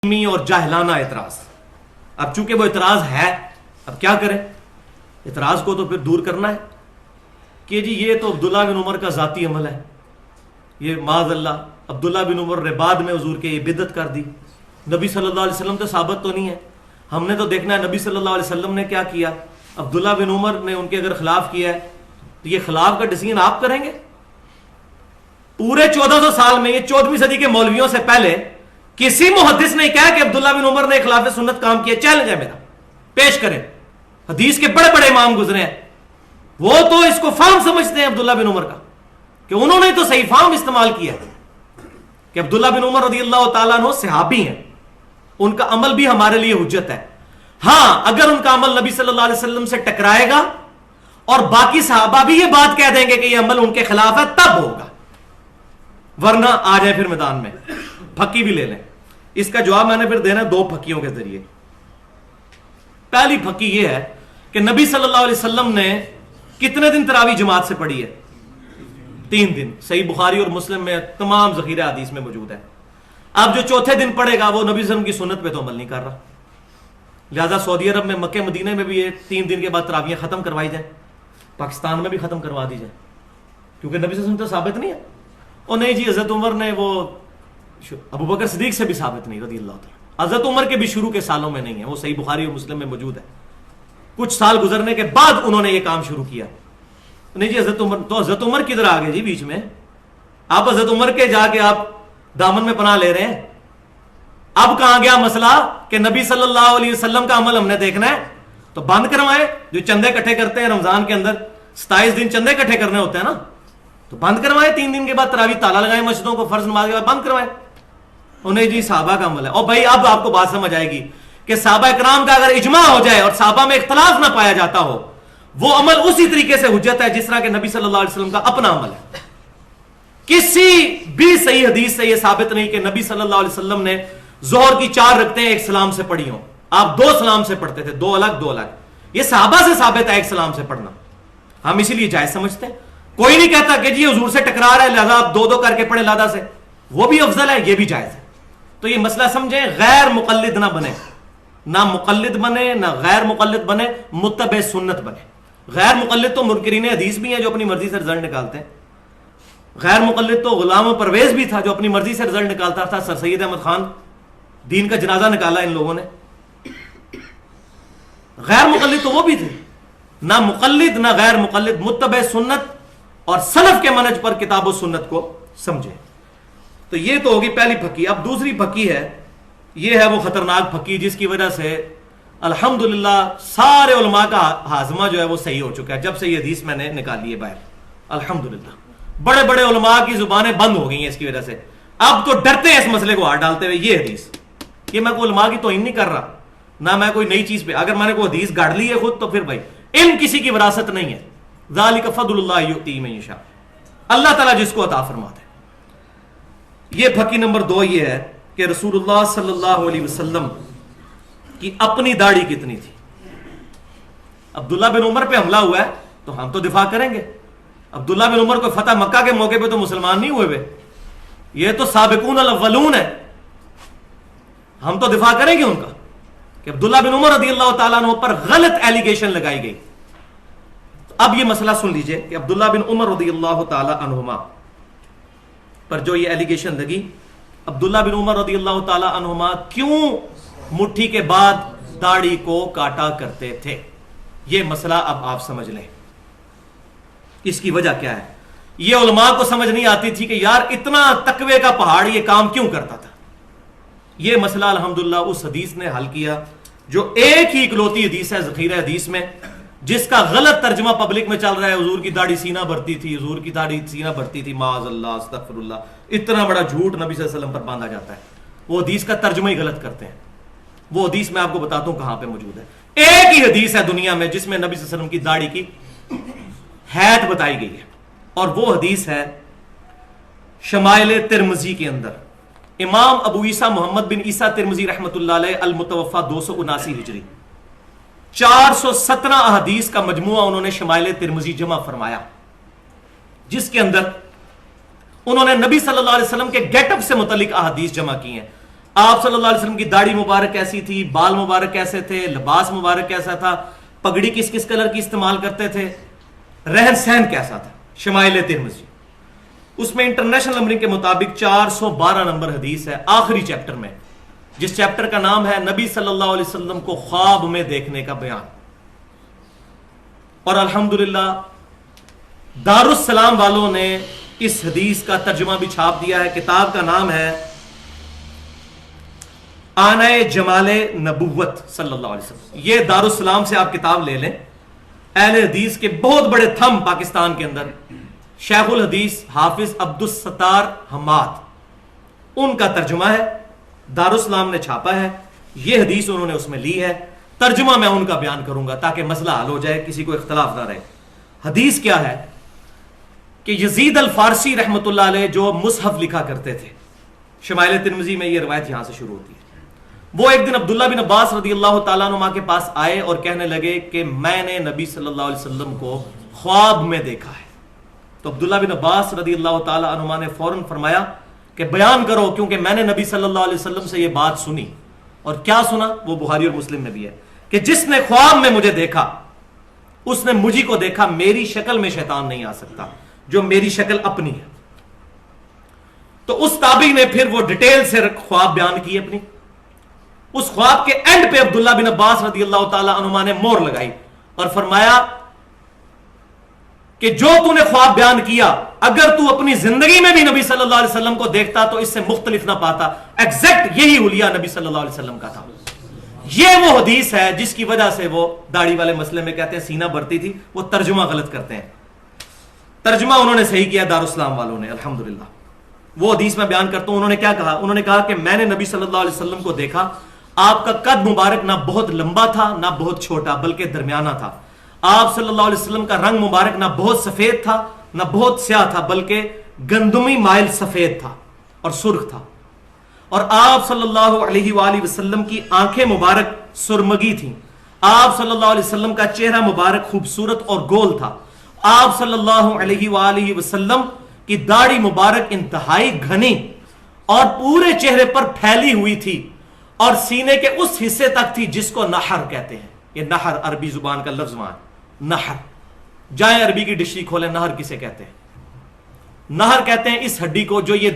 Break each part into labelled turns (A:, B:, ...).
A: اور جاہلانہ اعتراض. اب چونکہ وہ اعتراض ہے، اب کیا کریں؟ اعتراض کو تو پھر دور کرنا ہے کہ جی یہ تو عبداللہ بن عمر کا ذاتی عمل ہے، یہ معاذ اللہ عبداللہ بن عمر نے بعد میں حضور کے یہ بدعت کر دی. نبی صلی اللہ علیہ وسلم تو ثابت تو نہیں ہے. ہم نے تو دیکھنا ہے نبی صلی اللہ علیہ وسلم نے کیا کیا. عبداللہ بن عمر نے ان کے اگر خلاف کیا ہے تو یہ خلاف کا ڈیسیژن آپ کریں گے؟ پورے 1400 سال میں، یہ 14ویں صدی کے مولویوں سے پہلے کسی محدث نے کہا کہ عبداللہ بن عمر نے خلاف سنت کام کیا. چیلنج ہے میرا، پیش کریں. حدیث کے بڑے بڑے امام گزرے ہیں، وہ تو اس کو فہم سمجھتے ہیں عبداللہ بن عمر کا، کہ انہوں نے تو صحیح فہم استعمال کیا کہ عبداللہ بن عمر رضی اللہ تعالیٰ عنہ صحابی ہیں، ان کا عمل بھی ہمارے لیے حجت ہے. ہاں اگر ان کا عمل نبی صلی اللہ علیہ وسلم سے ٹکرائے گا اور باقی صحابہ بھی یہ بات کہہ دیں گے کہ یہ عمل ان کے خلاف ہے، تب ہوگا. ورنہ آ جائے پھر میدان میں. پھکی بھی لے لیں. اس کا جواب میں نے پھر دینا دو پھکیوں کے ذریعے. پہلی پھکی یہ ہے کہ نبی صلی اللہ علیہ وسلم نے کتنے دن تراویح جماعت سے پڑھی ہے؟ 3 دن. صحیح بخاری اور مسلم میں تمام ذخیرہ حدیث میں موجود ہے. اب جو چوتھے دن پڑھے گا وہ نبی صلی اللہ علیہ وسلم کی سنت پہ تو عمل نہیں کر رہا. لہذا سعودی عرب میں، مکہ مدینہ میں بھی یہ 3 دن کے بعد تراویح ختم کروائی جائیں، پاکستان میں بھی ختم کروا دی جائے، کیونکہ نبی صلی اللہ علیہ وسلم تو ثابت نہیں ہے. اور نہیں جی حضرت عمر نے، وہ ابو بکر صدیق سے بھی ثابت نہیں رضی اللہ تعالیٰ. حضرت عمر کے بھی شروع کے سالوں میں نہیں ہے، وہ صحیح بخاری اور مسلم میں موجود ہے. کچھ سال گزرنے کے بعد انہوں نے یہ کام شروع کیا. نہیں جی حضرت عمر، تو حضرت عمر کدھر آ گئے جی بیچ میں؟ آپ حضرت عمر کے جا کے آپ دامن میں پناہ لے رہے ہیں. اب کہاں گیا مسئلہ کہ نبی صلی اللہ علیہ وسلم کا عمل ہم نے دیکھنا ہے تو بند کروائیں. جو چندے اکٹھے کرتے ہیں رمضان کے اندر 27 دن چندے اکٹھے کرنے ہوتے ہیں نا، تو بند کروائیں. 3 دن کے بعد تراویح تالا لگائیں مسجدوں کو، فرض نماز کے بعد بند کروائیں. انہیں جی صحابہ کا عمل ہے. اور بھائی اب آپ کو بات سمجھ آئے گی کہ صحابہ کرام کا اگر اجماع ہو جائے اور صحابہ میں اختلاف نہ پایا جاتا ہو، وہ عمل اسی طریقے سے حجت ہے جس طرح کہ نبی صلی اللہ علیہ وسلم کا اپنا عمل ہے. کسی بھی صحیح حدیث سے یہ ثابت نہیں کہ نبی صلی اللہ علیہ وسلم نے ظہر کی 4 رکعتیں ایک سلام سے پڑھی ہوں. آپ 2 سلام سے پڑھتے تھے، 2 الگ. یہ صحابہ سے ثابت ہے ایک سلام سے پڑھنا. ہم اسی لیے جائز سمجھتے ہیں. کوئی نہیں کہتا کہ جی حضور سے ٹکرا رہا ہے لہذا آپ 2 کر کے پڑھیں لادہ سے، وہ بھی افضل ہے، یہ بھی جائز ہے. تو یہ مسئلہ سمجھیں، غیر مقلد نہ بنے، نہ مقلد بنے نہ غیر مقلد بنے، متبع سنت بنے. غیر مقلد تو منکرین حدیث بھی ہیں جو اپنی مرضی سے رزلٹ نکالتے ہیں. غیر مقلد تو غلام پرویز بھی تھا جو اپنی مرضی سے رزلٹ نکالتا تھا. سر سید احمد خان دین کا جنازہ نکالا ان لوگوں نے. غیر مقلد تو وہ بھی تھے. نہ مقلد نہ غیر مقلد، متبع سنت اور سلف کے منہج پر کتاب و سنت کو سمجھے. تو یہ تو ہوگی پہلی پھکی. اب دوسری پھکی ہے، یہ ہے وہ خطرناک پھکی جس کی وجہ سے الحمدللہ سارے علماء کا ہاضمہ جو ہے وہ صحیح ہو چکا ہے جب سے یہ حدیث میں نے نکالی ہے باہر. الحمدللہ بڑے بڑے علماء کی زبانیں بند ہو گئی ہیں اس کی وجہ سے. اب تو ڈرتے ہیں اس مسئلے کو ہاتھ ڈالتے ہوئے. یہ حدیث، یہ میں کوئی علماء کی توہین نہیں کر رہا، نہ میں کوئی نئی چیز پہ، اگر میں نے کوئی حدیث گاڑ لی ہے خود تو پھر بھائی علم کسی کی وراثت نہیں ہے. ذالک فضل اللہ یؤتی من یشاء، اللہ تعالیٰ جس کو عطا فرماتا ہے. یہ پھکی نمبر 2 یہ ہے کہ رسول اللہ صلی اللہ علیہ وسلم کی اپنی داڑھی کتنی تھی. عبداللہ بن عمر پہ حملہ ہوا ہے تو ہم تو دفاع کریں گے. عبداللہ بن عمر کو فتح مکہ کے موقع پہ تو مسلمان نہیں ہوئے، یہ تو سابقون الاولون ہے. ہم تو دفاع کریں گے ان کا کہ عبداللہ بن عمر رضی اللہ تعالیٰ عنہ پر غلط ایلیگیشن لگائی گئی. اب یہ مسئلہ سن لیجئے کہ عبداللہ بن عمر رضی اللہ تعالیٰ عنہما پر جو یہ ایلیگیشن لگی، عبداللہ بن عمر رضی اللہ تعالیٰ عنہما کیوں مٹھی کے بعد داڑھی کو کاٹا کرتے تھے، یہ مسئلہ اب آپ سمجھ لیں. اس کی وجہ کیا ہے؟ یہ علماء کو سمجھ نہیں آتی تھی کہ یار اتنا تقوی کا پہاڑ یہ کام کیوں کرتا تھا. یہ مسئلہ الحمدللہ اس حدیث نے حل کیا جو ایک ہی اکلوتی حدیث ہے ذخیرہ حدیث میں، جس کا غلط ترجمہ پبلک میں چل رہا ہے. حضور کی داڑھی سینہ بھرتی تھی، حضور کی داڑھی سینہ بھرتی تھی، معاذ اللہ استغفر اللہ. اتنا بڑا جھوٹ نبی صلی اللہ علیہ وسلم پر باندھا جاتا ہے. وہ حدیث کا ترجمہ ہی غلط کرتے ہیں. وہ حدیث میں آپ کو بتاتا ہوں کہاں پہ موجود ہے. ایک ہی حدیث ہے دنیا میں جس میں نبی صلی اللہ علیہ وسلم کی داڑھی کی حید بتائی گئی ہے، اور وہ حدیث ہے شمائل ترمذی کے اندر. امام ابو عیسیٰ محمد بن عیسیٰ ترمذی رحمۃ اللہ علیہ المتوفى 279 ہجری 417 احادیث کا مجموعہ انہوں نے شمائل ترمذی جمع فرمایا، جس کے اندر انہوں نے نبی صلی اللہ علیہ وسلم کے گیٹ اپ سے متعلق احادیث جمع کی ہیں. آپ صلی اللہ علیہ وسلم کی داڑھی مبارک کیسی تھی، بال مبارک کیسے تھے، لباس مبارک کیسا تھا، پگڑی کس کس کلر کی استعمال کرتے تھے، رہن سہن کیسا تھا. شمائل ترمذی اس میں انٹرنیشنل نمبرنگ کے مطابق 412 نمبر حدیث ہے، آخری چیپٹر میں، جس چیپٹر کا نام ہے نبی صلی اللہ علیہ وسلم کو خواب میں دیکھنے کا بیان. اور الحمدللہ دارالسلام والوں نے اس حدیث کا ترجمہ بھی چھاپ دیا ہے. کتاب کا نام ہے آنہ جمال نبوت صلی اللہ علیہ وسلم. یہ دارالسلام سے آپ کتاب لے لیں. اہل حدیث کے بہت بڑے تھم پاکستان کے اندر شیخ الحدیث حافظ عبدالستار حماد، ان کا ترجمہ ہے، دارالسلام نے چھاپا ہے. یہ حدیث انہوں نے اس میں لی ہے. ترجمہ میں ان کا بیان کروں گا تاکہ مسئلہ حل ہو جائے، کسی کو اختلاف نہ رہے. حدیث کیا ہے کہ یزید الفارسی رحمت اللہ علیہ جو مصحف لکھا کرتے تھے، شمائل ترمذی میں یہ روایت یہاں سے شروع ہوتی ہے. وہ ایک دن عبداللہ بن عباس رضی اللہ تعالیٰ عنہ کے پاس آئے اور کہنے لگے کہ میں نے نبی صلی اللہ علیہ وسلم کو خواب میں دیکھا ہے. تو عبداللہ بن عباس رضی اللہ تعالیٰ عنہ نے فوراً فرمایا کہ بیان کرو، کیونکہ میں نے نبی صلی اللہ علیہ وسلم سے یہ بات سنی. اور کیا سنا؟ وہ بخاری اور مسلم میں بھی ہے کہ جس نے خواب میں مجھے دیکھا اس نے مجھے کو دیکھا. میری شکل میں شیطان نہیں آ سکتا جو میری شکل اپنی ہے. تو اس تابعی نے پھر وہ ڈیٹیل سے خواب بیان کی اپنی. اس خواب کے اینڈ پہ عبداللہ بن عباس رضی اللہ تعالیٰ عنہما نے مور لگائی اور فرمایا کہ جو تو نے خواب بیان کیا اگر تو اپنی زندگی میں بھی نبی صلی اللہ علیہ وسلم کو دیکھتا تو اس سے مختلف نہ پاتا. ایگزیکٹ یہی حلیہ نبی صلی اللہ علیہ وسلم کا تھا. یہ وہ حدیث ہے جس کی وجہ سے وہ داڑھی والے مسئلے میں کہتے ہیں سینہ بڑھتی تھی، وہ ترجمہ غلط کرتے ہیں. ترجمہ انہوں نے صحیح کیا دارالسلام والوں نے الحمدللہ. وہ حدیث میں بیان کرتا ہوں. انہوں نے کیا کہا؟ انہوں نے کہا کہ میں نے نبی صلی اللہ علیہ وسلم کو دیکھا. آپ کا قد مبارک نہ بہت لمبا تھا نہ بہت چھوٹا بلکہ درمیانہ تھا. آپ صلی اللہ علیہ وسلم کا رنگ مبارک نہ بہت سفید تھا نہ بہت سیاہ تھا بلکہ گندمی مائل سفید تھا اور سرخ تھا. اور آپ صلی اللہ علیہ وآلہ وسلم کی آنکھیں مبارک سرمگی تھیں. آپ صلی اللہ علیہ وسلم کا چہرہ مبارک خوبصورت اور گول تھا. آپ صلی اللہ علیہ وآلہ وسلم کی داڑھی مبارک انتہائی گھنی اور پورے چہرے پر پھیلی ہوئی تھی اور سینے کے اس حصے تک تھی جس کو نحر کہتے ہیں. یہ نحر عربی زبان کا لفظ ہے. نحر جائیں عربی کی ڈکشنری کھولیں. نحر کسے کہتے ہیں؟ نحر کہتے ہیں اس ہڈی کو جو یہ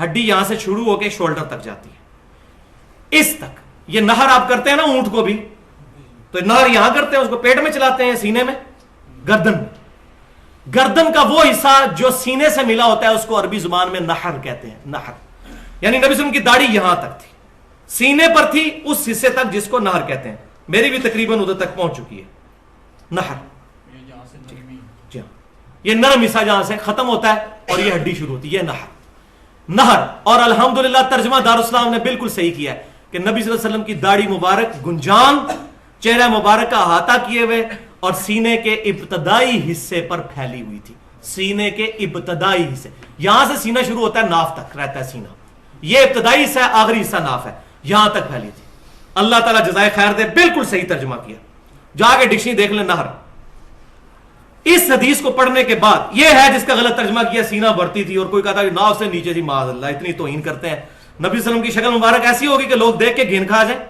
A: ہڈی یہاں سے شروع ہو کے شولڈر تک جاتی ہے، اس تک. یہ نحر آپ کرتے ہیں نا اونٹ کو بھی، تو نحر یہاں کرتے ہیں، اس کو پیٹ میں چلاتے ہیں، سینے میں، گردن میں. گردن کا وہ حصہ جو سینے سے ملا ہوتا ہے اس کو عربی زبان میں نحر کہتے ہیں. نحر یعنی نبی صلی اللہ علیہ وسلم کی داڑھی یہاں تک تھی، سینے پر تھی اس حصے تک جس کو نحر کہتے ہیں. میری بھی تقریباً ادھر تک پہنچ چکی ہے نحر. جی ہاں، یہ نرم حصہ جہاں سے ختم ہوتا ہے اور یہ ہڈی شروع ہوتی ہے، یہ نحر. نہر. اور الحمدللہ ترجمہ دارالسلام نے بالکل صحیح کیا ہے کہ نبی صلی اللہ علیہ وسلم کی داڑھی مبارک گنجان، چہرہ مبارک کا احاطہ کیے ہوئے اور سینے کے ابتدائی حصے پر پھیلی ہوئی تھی. سینے کے ابتدائی حصے، یہاں سے سینہ شروع ہوتا ہے، ناف تک رہتا ہے سینہ. یہ ابتدائی حصہ ہے، آخری حصہ ناف ہے، یہاں تک پھیلی تھی. اللہ تعالیٰ جزائے خیر دے، بالکل صحیح ترجمہ کیا. جا کے ڈکشنری دیکھ لیں نہر. اس حدیث کو پڑھنے کے بعد یہ ہے جس کا غلط ترجمہ کیا سینہ بڑھتی تھی اور کوئی کہتا ہے ناف سے نیچے تھی. معاذ اللہ، اتنی توہین کرتے ہیں. نبی صلی اللہ علیہ وسلم کی شکل مبارک ایسی ہوگی کہ لوگ دیکھ کے گھین کھا جائیں.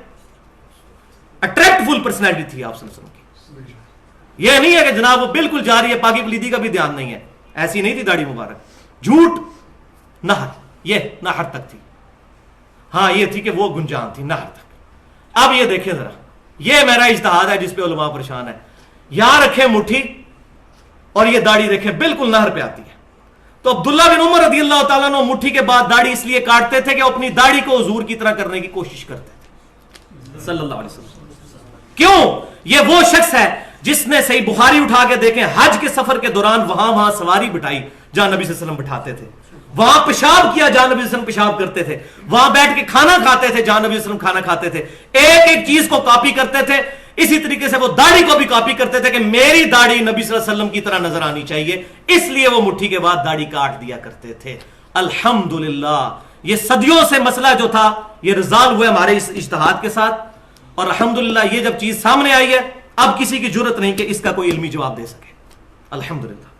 A: اٹریکٹفل پرسنالٹی تھی آپ صلی اللہ علیہ وسلم کی. یہ نہیں ہے کہ جناب وہ بالکل جا رہی ہے، پاکی پلیدی کا بھی دھیان نہیں ہے، ایسی نہیں تھی داڑھی مبارک. جھوٹ. نہر، یہ نہر تک تھی. ہاں یہ تھی کہ وہ گنجان تھی نہر تک. اب یہ دیکھیں ذرا، یہ میرا اجتہاد ہے جس پہ علماء پریشان ہے. یہاں رکھیں مٹھی اور یہ داڑھی دیکھیں بالکل نہر پہ آتی ہے. تو عبداللہ بن عمر رضی اللہ تعالیٰ عنہ مٹھی کے بعد داڑھی اس لیے کاٹتے تھے کہ اپنی داڑھی کو حضور کی طرح کرنے کی کوشش کرتے تھے صلی اللہ علیہ وسلم. کیوں؟ یہ وہ شخص ہے جس نے صحیح بخاری اٹھا کے دیکھیں، حج کے سفر کے دوران وہاں سواری بٹھائی جہاں نبی صلی اللہ علیہ وسلم بٹھاتے تھے، وہاں پیشاب کیا جہاں نبی صلی اللہ علیہ وسلم پیشاب کرتے تھے، وہاں بیٹھ کے کھانا کھاتے تھے جہاں نبی صلی اللہ علیہ وسلم کھانا کھاتے تھے. ایک ایک چیز کو کاپی کرتے تھے. اسی طریقے سے وہ داڑھی کو بھی کاپی کرتے تھے کہ میری داڑھی نبی صلی اللہ علیہ وسلم کی طرح نظر آنی چاہیے، اس لیے وہ مٹھی کے بعد داڑھی کاٹ دیا کرتے تھے. الحمدللہ یہ صدیوں سے مسئلہ جو تھا یہ ریزالو ہوئے ہمارے اس اجتہاد کے ساتھ. اور الحمدللہ یہ جب چیز سامنے آئی ہے اب کسی کی جرت نہیں کہ اس کا کوئی علمی جواب دے سکے. الحمدللہ.